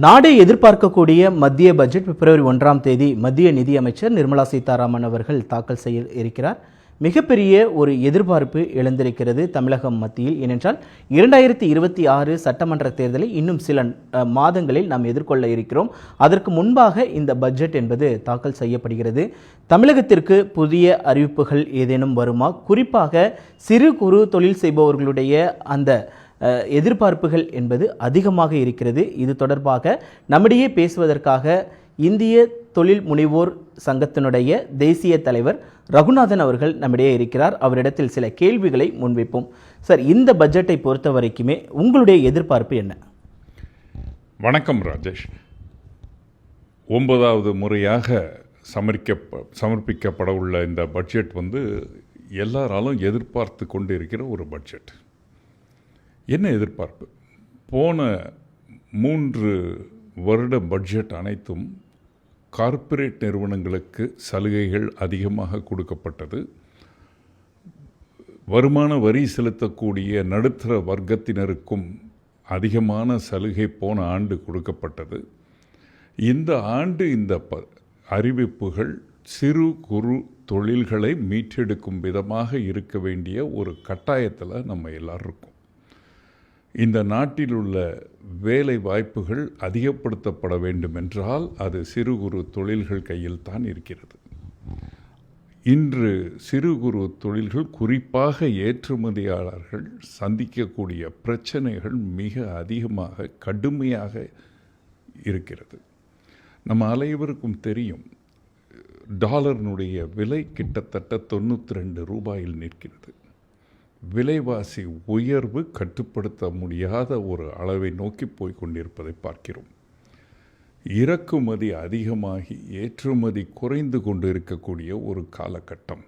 நாடே எதிர்பார்க்கக்கூடிய மத்திய பட்ஜெட் பிப்ரவரி 1ஆம் தேதி மத்திய நிதியமைச்சர் நிர்மலா சீதாராமன் அவர்கள் தாக்கல் செய்ய இருக்கிறார். மிகப்பெரிய ஒரு எதிர்பார்ப்பு எழுந்திருக்கிறது தமிழகம் மத்தியில். ஏனென்றால் 2026 சட்டமன்ற தேர்தலை இன்னும் சில மாதங்களில் நாம் எதிர்கொள்ள இருக்கிறோம். அதற்கு முன்பாக இந்த பட்ஜெட் என்பது தாக்கல் செய்யப்படுகிறது. தமிழகத்திற்கு புதிய அறிவிப்புகள் ஏதேனும் வருமா? குறிப்பாக சிறு குறு தொழில் செய்பவர்களுடைய அந்த எதிர்பார்ப்புகள் என்பது அதிகமாக இருக்கிறது. இது தொடர்பாக நம்மிடையே பேசுவதற்காக இந்திய தொழில் முனைவோர் சங்கத்தினுடைய தேசிய தலைவர் ரகுநாதன் அவர்கள் நம்மிடையே இருக்கிறார். அவரிடத்தில் சில கேள்விகளை முன்வைப்போம். சார், இந்த பட்ஜெட்டை பொறுத்த வரைக்குமே உங்களுடைய எதிர்பார்ப்பு என்ன? வணக்கம் ராஜேஷ். 9வது முறையாக சமர்ப்பிக்கப்பட உள்ள இந்த பட்ஜெட் எல்லாராலும் எதிர்பார்த்து கொண்டு இருக்கிற ஒரு பட்ஜெட். என்ன எதிர்பார்ப்பு? போன 3 வருட பட்ஜெட் அனைத்தும் கார்ப்பரேட் நிறுவனங்களுக்கு சலுகைகள் அதிகமாக கொடுக்கப்பட்டது. வருமான வரி செலுத்தக்கூடிய நடுத்தர வர்க்கத்தினருக்கும் அதிகமான சலுகை போன ஆண்டு கொடுக்கப்பட்டது. இந்த ஆண்டு இந்த அறிவிப்புகள் சிறு குறு தொழில்களை மீட்டெடுக்கும் விதமாக இருக்க வேண்டிய ஒரு கட்டாயத்தில் நம்ம எல்லாரும் இருக்கோம். இந்த நாட்டில் உள்ள வேலை வாய்ப்புகள் அதிகப்படுத்தப்பட வேண்டும் என்றால் அது சிறு குறு தொழில்கள் கையில் தான் இருக்கிறது. இன்று சிறு குறு தொழில்கள், குறிப்பாக ஏற்றுமதியாளர்கள் சந்திக்கக்கூடிய பிரச்சனைகள் மிக அதிகமாக கடுமையாக இருக்கிறது. நம்ம அனைவருக்கும் தெரியும், டாலர்னுடைய விலை கிட்டத்தட்ட 92 ரூபாயில் நிற்கிறது. விலைவாசி உயர்வு கட்டுப்படுத்த முடியாத ஒரு அளவை நோக்கி போய் கொண்டிருப்பதை பார்க்கிறோம். இறக்குமதி அதிகமாகி ஏற்றுமதி குறைந்து கொண்டு இருக்கக்கூடிய ஒரு காலகட்டம்.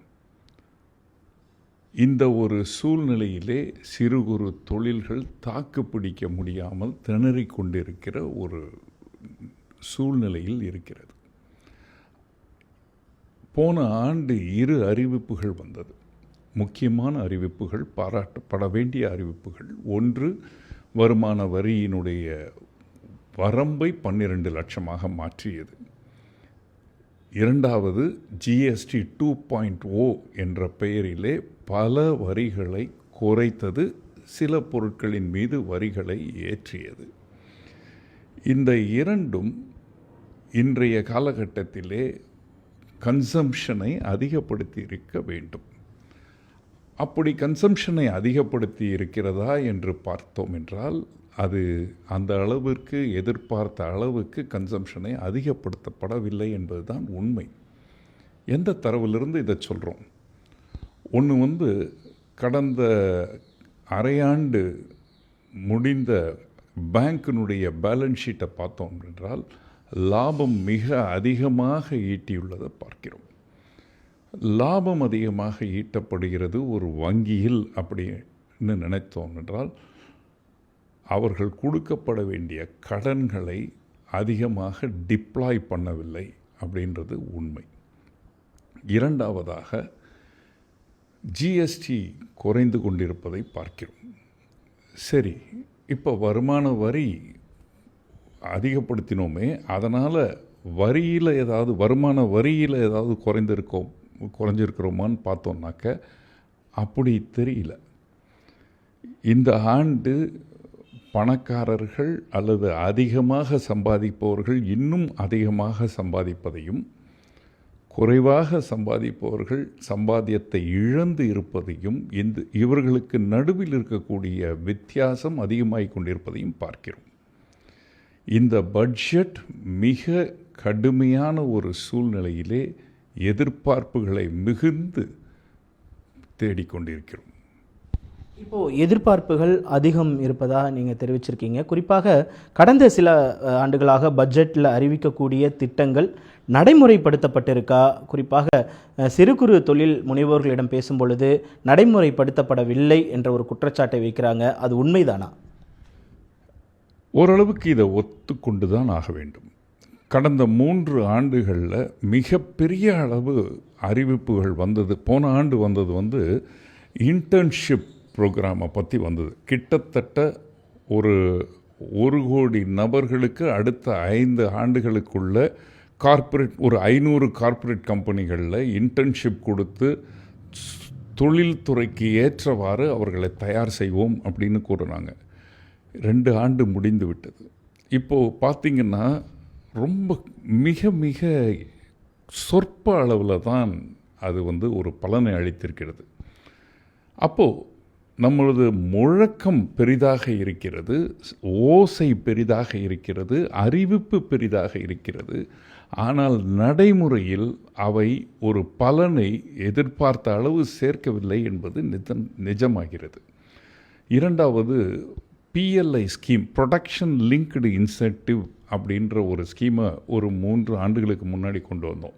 இந்த ஒரு சூழ்நிலையிலே சிறு குறு தொழில்கள் தாக்கு பிடிக்க முடியாமல் திணறிக் கொண்டிருக்கிற ஒரு சூழ்நிலையில் இருக்கிறது. போன ஆண்டு 2 அறிவிப்புகள் வந்தது. முக்கியமான அறிவிப்புகள், பாராட்டப்பட வேண்டிய அறிவிப்புகள். ஒன்று, வருமான வரியினுடைய வரம்பை 12 லட்சமாக மாற்றியது. இரண்டாவது, ஜிஎஸ்டி 2.0 என்ற பெயரிலே பல வரிகளை குறைத்தது, சில பொருட்களின் மீது வரிகளை ஏற்றியது. இந்த இரண்டும் இன்றைய காலகட்டத்திலே கன்சம்ஷனை அதிகப்படுத்தி இருக்க வேண்டும். அப்படி கன்சம்ஷனை அதிகப்படுத்தி இருக்கிறதா என்று பார்த்தோம் என்றால் அது அந்த அளவிற்கு, எதிர்பார்த்த அளவுக்கு கன்சம்ஷனை அதிகப்படுத்தப்படவில்லை என்பதுதான் உண்மை. எந்த தரவிலிருந்து இதை சொல்கிறோம்? ஒன்று கடந்த அரையாண்டு முடிந்த பேங்கினுடைய பேலன்ஸ் ஷீட்டை பார்த்தோம் என்றால் லாபம் மிக அதிகமாக ஈட்டியுள்ளதை பார்க்கிறோம். லாபம் அதிகமாக ஈட்டப்படுகிறது ஒரு வங்கியில் அப்படின்னு நினைத்தோம் என்றால் அவர்கள் கொடுக்கப்பட வேண்டிய கடன்களை அதிகமாக டிப்ளாய் பண்ணவில்லை அப்படின்றது உண்மை. இரண்டாவதாக, ஜிஎஸ்டி குறைந்து கொண்டிருப்பதை பார்க்கிறோம். சரி, இப்போ வருமான வரி அதிகப்படுத்தினோமே, அதனால் வரியில் ஏதாவது, வருமான வரியில் ஏதாவது குறைஞ்சிருக்கிறோமான்னு பார்த்தோம்னாக்க அப்படி தெரியல. இந்த ஆண்டு பணக்காரர்கள் அல்லது அதிகமாக சம்பாதிப்பவர்கள் இன்னும் அதிகமாக சம்பாதிப்பதையும், குறைவாக சம்பாதிப்பவர்கள் சம்பாத்தியத்தை இழந்து இருப்பதையும், இவர்களுக்கு நடுவில் இருக்கக்கூடிய வித்தியாசம் அதிகமாகிக் கொண்டிருப்பதையும் பார்க்கிறோம். இந்த பட்ஜெட் மிக கடுமையான ஒரு சூழ்நிலையிலே எதிர்பார்ப்புகளை மிகுந்து தேடிக்கொண்டிருக்கிறோம். இப்போது எதிர்பார்ப்புகள் அதிகம் இருப்பதாக நீங்கள் தெரிவிச்சிருக்கீங்க. குறிப்பாக கடந்த சில ஆண்டுகளாக பட்ஜெட்டில் அறிவிக்கக்கூடிய திட்டங்கள் நடைமுறைப்படுத்தப்பட்டிருக்கா? குறிப்பாக சிறு குறு தொழில் முனைவோர்களிடம் பேசும்பொழுது நடைமுறைப்படுத்தப்படவில்லை என்ற ஒரு குற்றச்சாட்டை வைக்கிறாங்க. அது உண்மைதானா? ஓரளவுக்கு இதை ஒத்துக்கொண்டு தான் ஆக வேண்டும். கடந்த 3 ஆண்டுகளில் மிகப்பெரிய அளவு அறிவிப்புகள் வந்தது. போன ஆண்டு வந்தது இன்டர்ன்ஷிப் ப்ரோக்ராமை பற்றி வந்தது. கிட்டத்தட்ட ஒரு 1 கோடி நபர்களுக்கு அடுத்த 5 ஆண்டுகளுக்குள்ள ஒரு 500 கார்ப்பரேட் கம்பெனிகளில் இன்டர்ன்ஷிப் கொடுத்து தொழில்துறைக்கு ஏற்றவாறு அவர்களை தயார் செய்வோம் அப்படின்னு கூறுறாங்க. 2 ஆண்டு முடிந்து விட்டது. இப்போது பார்த்திங்கன்னா ரொம்ப மிக மிக சொற்ப அளவில் தான் அது ஒரு பலனை அளித்திருக்கிறது. அப்போது நம்மளது முழக்கம் பெரிதாக இருக்கிறது, ஓசை பெரிதாக இருக்கிறது, அறிவிப்பு பெரிதாக இருக்கிறது. ஆனால் நடைமுறையில் அவை ஒரு பலனை எதிர்பார்த்த அளவு சேர்க்கவில்லை என்பது நிஜமாகிறது. 2வது PLI scheme, production linked incentive அப்படின்ற ஒரு ஸ்கீமை ஒரு 3 ஆண்டுகளுக்கு முன்னாடி கொண்டு வந்தோம்.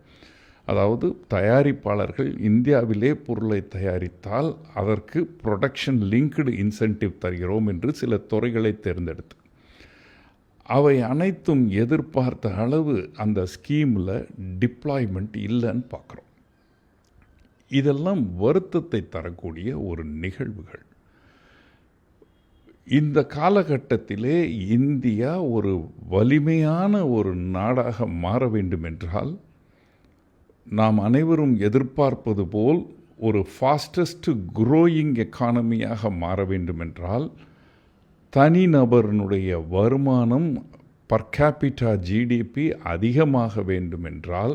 அதாவது தயாரிப்பாளர்கள் இந்தியாவிலே பொருளை தயாரித்தால் அதற்கு ப்ரொடக்ஷன் லிங்க்டு இன்சென்டிவ் தருகிறோம் என்று சில துறைகளை தேர்ந்தெடுத்து, அவை அனைத்தும் எதிர்பார்த்த அளவு அந்த ஸ்கீமில் டிப்ளாய்மெண்ட் இல்லைன்னு பார்க்குறோம். இதெல்லாம் வருத்தத்தை தரக்கூடிய ஒரு நிகழ்வுகள். இந்த காலகட்டத்திலே இந்தியா ஒரு வலிமையான ஒரு நாடாக மாற வேண்டும் என்றால், நாம் அனைவரும் எதிர்பார்ப்பது போல் ஒரு ஃபாஸ்டஸ்ட் க்ரோயிங் எக்கானமியாக மாற வேண்டுமென்றால், தனிநபரினுடைய வருமானம் பர் கேபிட்டா ஜிடிபி அதிகமாக வேண்டுமென்றால்,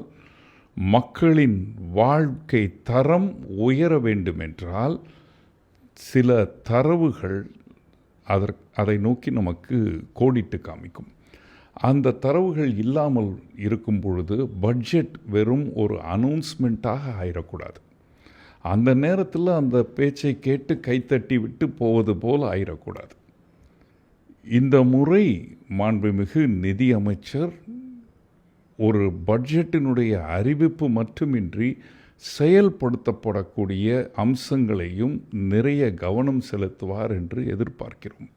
மக்களின் வாழ்க்கை தரம் உயர வேண்டுமென்றால், சில தரவுகள் அதை நோக்கி நமக்கு கோடிட்டு காமிக்கும். அந்த தரவுகள் இல்லாமல் இருக்கும் பொழுது பட்ஜெட் வெறும் ஒரு அனௌன்ஸ்மெண்ட்டாக ஆயிடக்கூடாது. அந்த நேரத்தில் அந்த பேச்சை கேட்டு கைத்தட்டி விட்டு போவது போல் ஆயிடக்கூடாது. இந்த முறை மாண்புமிகு நிதி அமைச்சர் ஒரு பட்ஜெட்டினுடைய அறிவிப்பு மட்டுமின்றி செயல்படுத்தப்படக்கூடிய அம்சங்களையும் நிறைய கவனம் செலுத்துவார் என்று எதிர்பார்க்கிறோம்.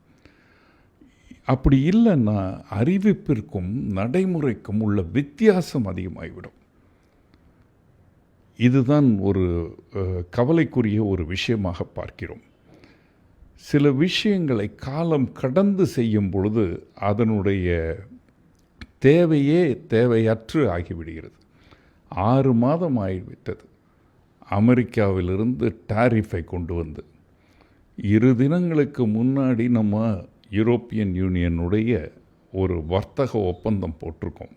அப்படி இல்லைன்னா அறிவிப்பிற்கும் நடைமுறைக்கும் உள்ள வித்தியாசம் அதிகமாகிவிடும். இதுதான் ஒரு கவலைக்குரிய ஒரு விஷயமாக பார்க்கிறோம். சில விஷயங்களை காலம் கடந்து செய்யும் பொழுது அதனுடைய தேவையற்று ஆகிவிடுகிறது. 6 மாதம் ஆகிவிட்டது அமெரிக்காவிலிருந்து டாரிஃபை கொண்டு வந்து. 2 தினங்களுக்கு முன்னாடி நம்ம யூரோப்பியன் யூனியனுடைய ஒரு வர்த்தக ஒப்பந்தம் போட்டிருக்கோம்.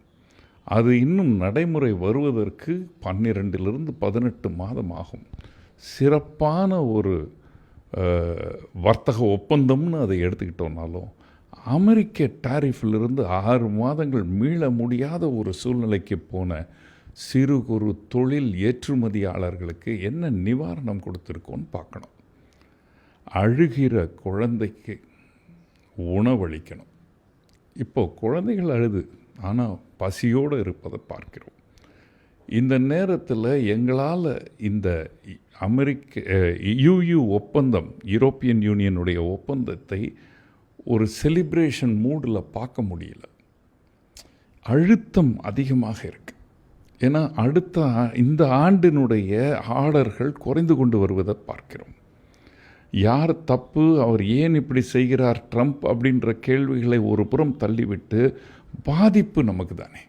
அது இன்னும் நடைமுறை வருவதற்கு 12லிருந்து 18 மாதம் ஆகும். சிறப்பான ஒரு வர்த்தக ஒப்பந்தம்னு அதை எடுத்துக்கிட்டோம்னாலும் அமெரிக்க டாரிஃபிலிருந்து 6 மாதங்கள் மீள முடியாத ஒரு சூழ்நிலைக்கு போன சிறு குறு தொழில் ஏற்றுமதியாளர்களுக்கு என்ன நிவாரணம் கொடுத்துருக்கோன்னு பார்க்கணும். அழுகிற குழந்தைக்கு உணவளிக்கணும். இப்போது குழந்தைகள் அழுது ஆனால் பசியோடு இருப்பதை பார்க்கிறோம். இந்த நேரத்தில் எங்களால் இந்த யூயு ஒப்பந்தம், யூரோப்பியன் யூனியனுடைய ஒப்பந்தத்தை ஒரு செலிப்ரேஷன் மூடில் பார்க்க முடியல. அழுத்தம் அதிகமாக இருக்குது. ஏன்னா இந்த ஆண்டினுடைய ஆர்டர்கள் குறைந்து கொண்டு வருவதை பார்க்கிறோம். யார் தப்பு, அவர் ஏன் இப்படி செய்கிறார் ட்ரம்ப் அப்படின்ற கேள்விகளை ஒரு புறம் தள்ளிவிட்டு பாதிப்பு நமக்கு தானே.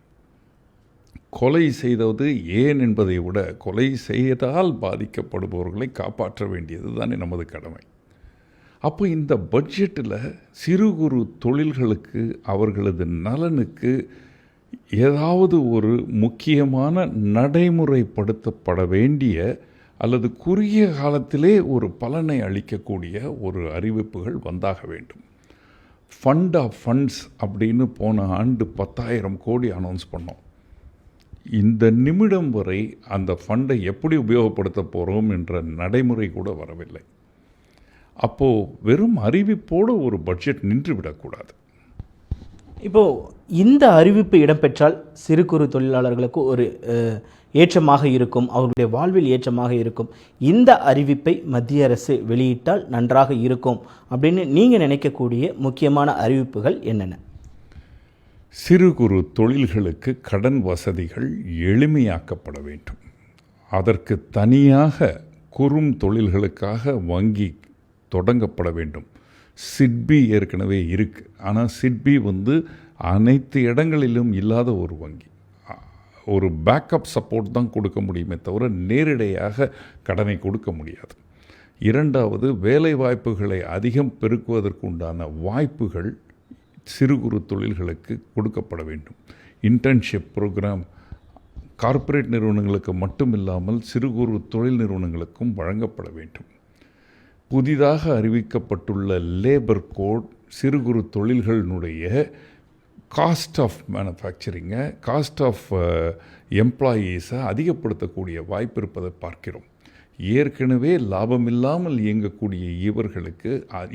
கொலை செய்தது ஏன் என்பதை விட கொலை செய்தால் பாதிக்கப்படுபவர்களை காப்பாற்ற வேண்டியது தானே நமது கடமை. அப்போ இந்த பட்ஜெட்டில் சிறு குறு தொழில்களுக்கு அவர்களது நலனுக்கு ஏதாவது ஒரு முக்கியமான நடைமுறைப்படுத்தப்பட வேண்டிய அல்லது குறுகிய காலத்திலே ஒரு பலனை அளிக்கக்கூடிய ஒரு அறிவிப்புகள் வந்தாக வேண்டும். ஃபண்ட் ஆஃப் ஃபண்ட்ஸ் அப்படின்னு போன ஆண்டு 10,000 கோடி அனௌன்ஸ் பண்ணோம். இந்த நிமிடம் வரை அந்த ஃபண்டை எப்படி உபயோகப்படுத்த போகிறோம் என்ற நடைமுறை கூட வரவில்லை. அப்போது வெறும் அறிவிப்போடு ஒரு பட்ஜெட் நின்று விடக்கூடாது. இப்போது இந்த அறிவிப்பு இடம்பெற்றால் சிறு குறு தொழிலாளர்களுக்கு ஒரு ஏற்றமாக இருக்கும், அவர்களுடைய வாழ்வில் ஏற்றமாக இருக்கும். இந்த அறிவிப்பை மத்திய அரசு வெளியிட்டால் நன்றாக இருக்கும் அப்படின்னு நீங்கள் நினைக்கக்கூடிய முக்கியமான அறிவிப்புகள் என்னென்ன? சிறு குறு தொழில்களுக்கு கடன் வசதிகள் எளிமையாக்கப்பட வேண்டும். அதற்கு தனியாக குறும் தொழில்களுக்காக வங்கி தொடங்கப்பட வேண்டும். சிட்பி ஏற்கனவே இருக்குது. ஆனால் சிட்பி அனைத்து இடங்களிலும் இல்லாத ஒரு வங்கி. ஒரு பேக்கப் சப்போர்ட் தான் கொடுக்க முடியுமே தவிர நேரடியாக கடனை கொடுக்க முடியாது. இரண்டாவது, வேலை வாய்ப்புகளை அதிகம் பெருக்குவதற்கு உண்டான வாய்ப்புகள் சிறு குறு தொழில்களுக்கு கொடுக்கப்பட வேண்டும். இன்டர்ன்ஷிப் ப்ரோக்ராம் கார்ப்பரேட் நிறுவனங்களுக்கு மட்டும் இல்லாமல் சிறு குறு தொழில் நிறுவனங்களுக்கும் வழங்கப்பட வேண்டும். புதிதாக அறிவிக்கப்பட்டுள்ள லேபர் கோட் சிறு குறு தொழில்களினுடைய காஸ்ட் ஆஃப் மேனுஃபேக்சரிங்கை, காஸ்ட் ஆஃப் எம்ப்ளாயீஸை அதிகப்படுத்தக்கூடிய வாய்ப்பு இருப்பதை பார்க்கிறோம். ஏற்கனவே லாபமில்லாமல் இயங்கக்கூடிய இவர்களுக்கு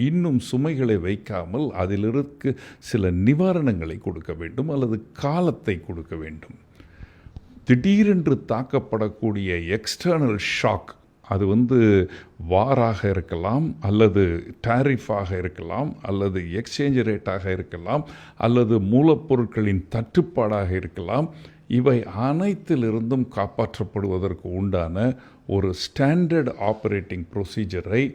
இன்னும் சுமைகளை வைக்காமல் அதிலிருக்கு சில நிவாரணங்களை கொடுக்க வேண்டும் அல்லது காலத்தை கொடுக்க வேண்டும். திடீரென்று தாக்கப்படக்கூடிய எக்ஸ்டர்னல் ஷாக், அது வாராக இருக்கலாம், அல்லது டாரிஃபாக இருக்கலாம், அல்லது எக்ஸ்சேஞ்ச் ரேட்டாக இருக்கலாம், அல்லது மூலப்பொருட்களின் தட்டுப்பாடாக இருக்கலாம். இவை அனைத்திலிருந்தும் காப்பாற்றப்படுவதற்கு உண்டான ஒரு ஸ்டாண்டர்ட் ஆப்ரேட்டிங் ப்ரொசீஜரை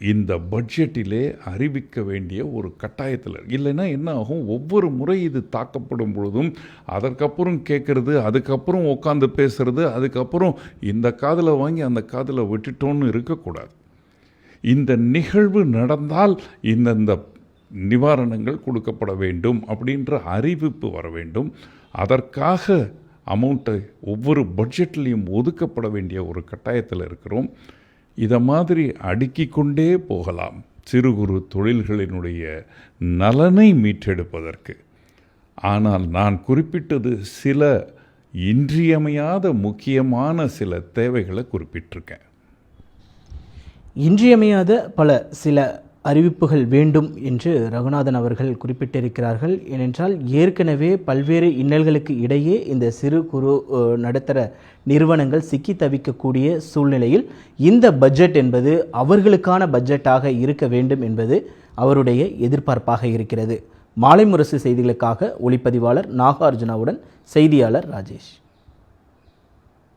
இந்த பட்ஜெட்டிலே அறிவிக்க வேண்டிய ஒரு கட்டாயத்தில். இல்லைன்னா என்ன ஆகும், ஒவ்வொரு முறை இது தாக்கப்படும் பொழுதும் அதற்கப்புறம் கேட்குறது, அதுக்கப்புறம் உட்காந்து பேசுகிறது, அதுக்கப்புறம் இந்த காதில் வாங்கி அந்த காதில் விட்டுட்டோன்னு இருக்கக்கூடாது. இந்த நிகழ்வு நடந்தால் இந்தந்த நிவாரணங்கள் கொடுக்கப்பட வேண்டும் அப்படின்ற அறிவிப்பு வர வேண்டும். அதற்காக அமௌண்ட்டை ஒவ்வொரு பட்ஜெட்லேயும் ஒதுக்கப்பட வேண்டிய ஒரு கட்டாயத்தில் இருக்கிறோம். இதை மாதிரி அடுக்கிக் கொண்டே போகலாம் சிறு குறு தொழில்களினுடைய நலனை மீட்டெடுப்பதற்கு. ஆனால் நான் குறிப்பிட்டது சில இன்றியமையாத முக்கியமான சில தேவைகளை குறிப்பிட்டிருக்கேன். இன்றியமையாத சில அறிவிப்புகள் வேண்டும் என்று ரகுநாதன் அவர்கள் குறிப்பிட்டிருக்கிறார்கள். ஏனென்றால் ஏற்கனவே பல்வேறு இன்னல்களுக்கு இடையே இந்த சிறு குறு நடுத்தர நிறுவனங்கள் சிக்கி தவிக்கக்கூடிய சூழ்நிலையில் இந்த பட்ஜெட் என்பது அவர்களுக்கான பட்ஜெட்டாக இருக்க வேண்டும் என்பது அவருடைய எதிர்பார்ப்பாக இருக்கிறது. மாலை முரசு செய்திகளுக்காக ஒளிப்பதிவாளர் நாகார்ஜுனாவுடன் செய்தியாளர் ராஜேஷ்.